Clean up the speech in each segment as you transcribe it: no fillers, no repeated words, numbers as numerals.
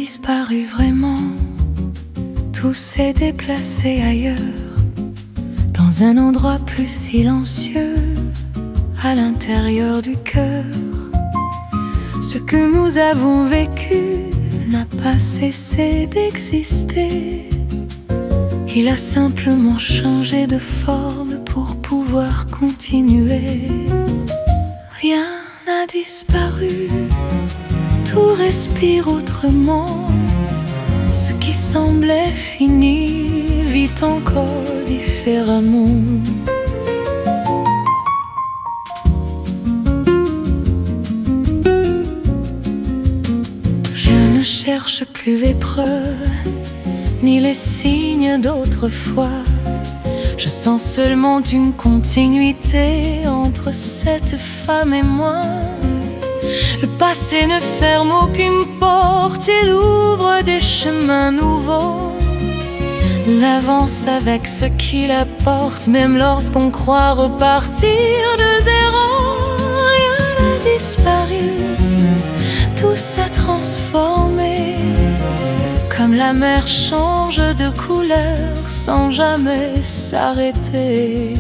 disparu vraiment. Tout s'est déplacé ailleurs, dans un endroit plus silencieux, à l'intérieur du cœur. Ce que nous avons vécu n'a pas cessé d'exister. Il a simplement changé de forme pour pouvoir continuer. Rien n'a disparu, tout respire autrement. Ce qui semblait fini vit encore différemment. Je ne cherche plus les preuves, ni les signes d'autrefois. Je sens seulement une continuité entre cette femme et moi. Le passé ne ferme aucune porte, il ouvre des chemins nouveaux. On avance avec ce qu'il apporte, même lorsqu'on croit repartir de zéro. Rien n'a disparu, tout s'est transformé. Comme la mer change de couleur sans jamais s'arrêter.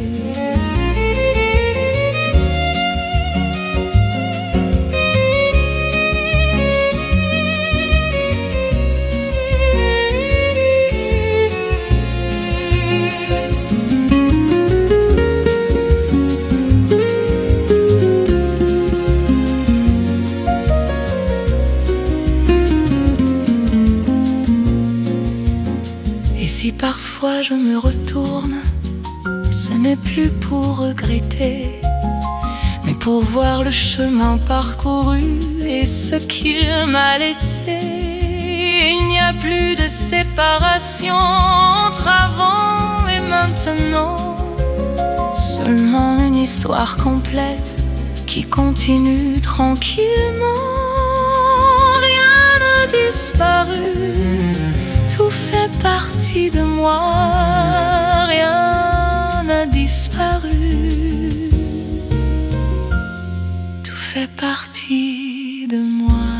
Et si parfois je me retourne, ce n'est plus pour regretter, mais pour voir le chemin parcouru et ce qu'il m'a laissé. Il n'y a plus de séparation entre avant et maintenant, seulement une histoire complète qui continue tranquillement. Rien n'a disparu, tout fait partie de moi, rien n'a disparu. Tout fait partie de moi.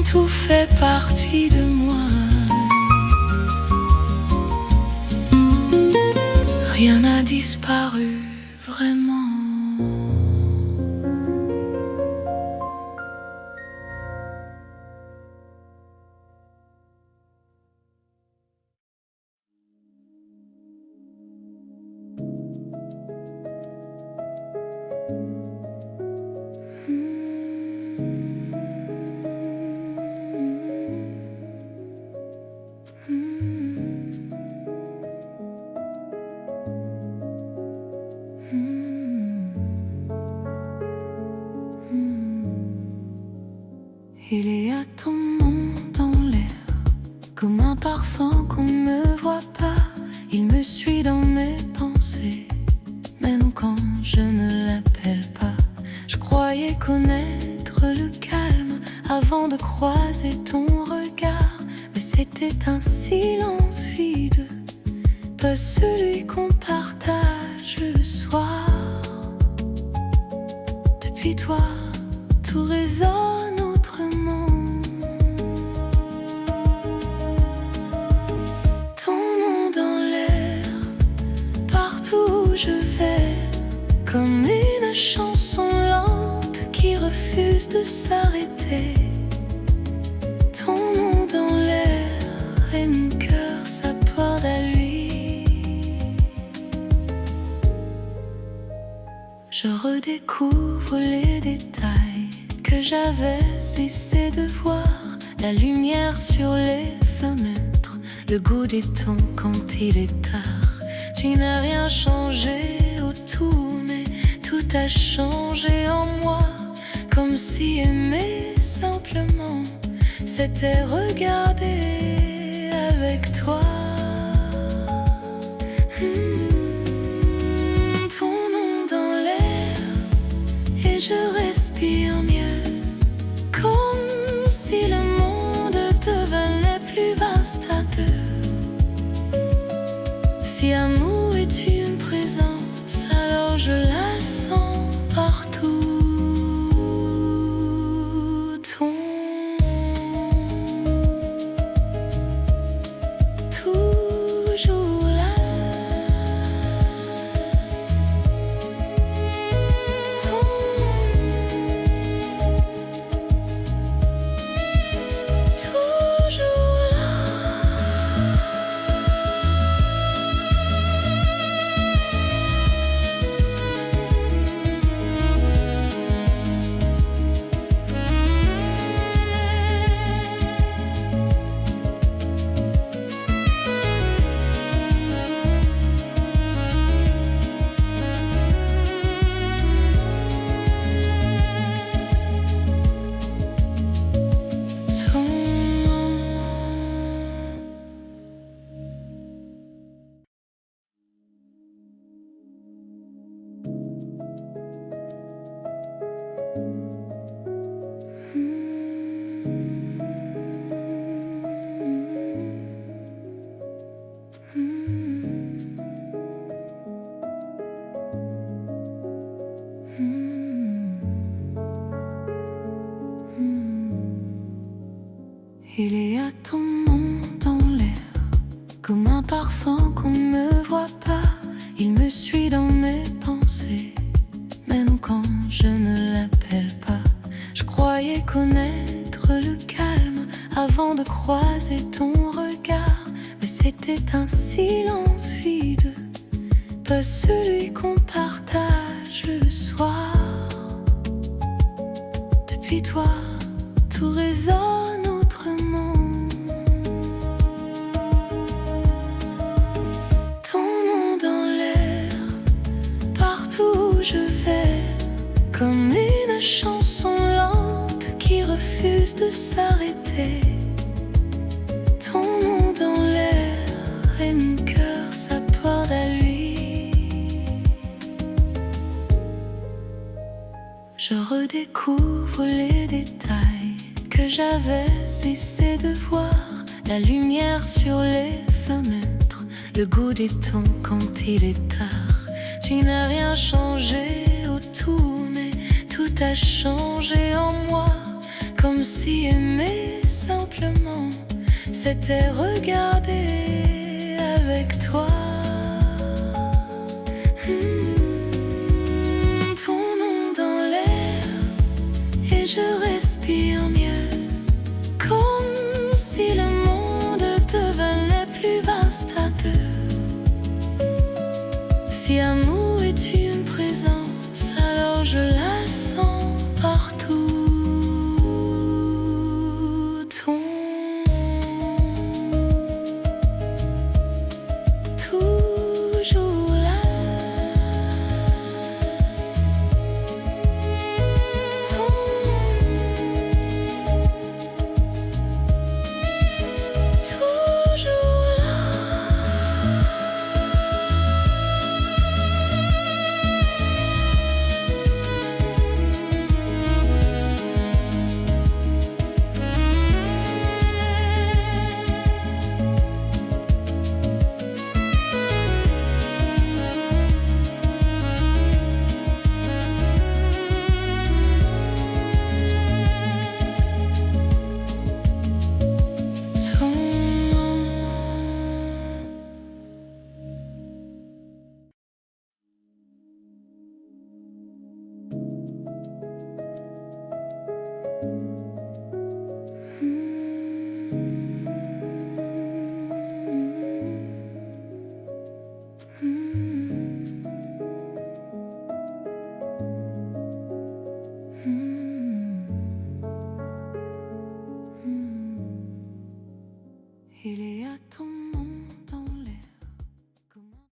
Tout fait partie de moi. Rien n'a disparu vraiment. Il y a ton nom dans l'air, comme un parfum qu'on ne voit pas. Il me suit dans mes pensées, même quand je ne l'appelle pas. Je croyais connaître le calme avant de croiser ton regard, mais c'était un silence vide, pas celui qu'on partage le soir. Depuis toi, tout résonne autrement. Ton nom dans l'air, partout où je vais, comme une chanson lente qui refuse de s'arrêter. Ton nom dans l'air et mon cœur s'accorde à lui. Je redécouvre les détails que j'avais cessé de voir. La lumière sur les fenêtres, le goût des tons quand il est tard. Tu n'as rien changé autour, mais tout a changé en moi. Comme si aimer simplement, c'était regarder avec toi. Ton nom dans l'air et je respire mieux, comme si le monde devenait plus vaste à deux. Si amour est une présence, alors je la sens partout. Il y a ton nom dans l'air, comme un parfum qu'on ne voit pas. Il me suit dans mes pensées, même quand je ne l'appelle pas. Je croyais connaître le calme avant de croiser ton regard, mais c'était un silence vide, pas celui qu'on partage le soir. Depuis toi, tout résonne autrement. Ton nom dans l'air, partout où je vais, comme une chanson lente qui refuse de s'arrêter. Ton nom dans l'air et mon cœur s'accorde à lui. Je redécouvre les détails que j'avais cessé de voir. La lumière sur les fenêtres, le goût des tons quand il est tard. Tu n'as rien changé autour, mais tout a changé en moi. Comme si aimer simplement, c'était regarder avec toi. Ton nom dans l'air, et je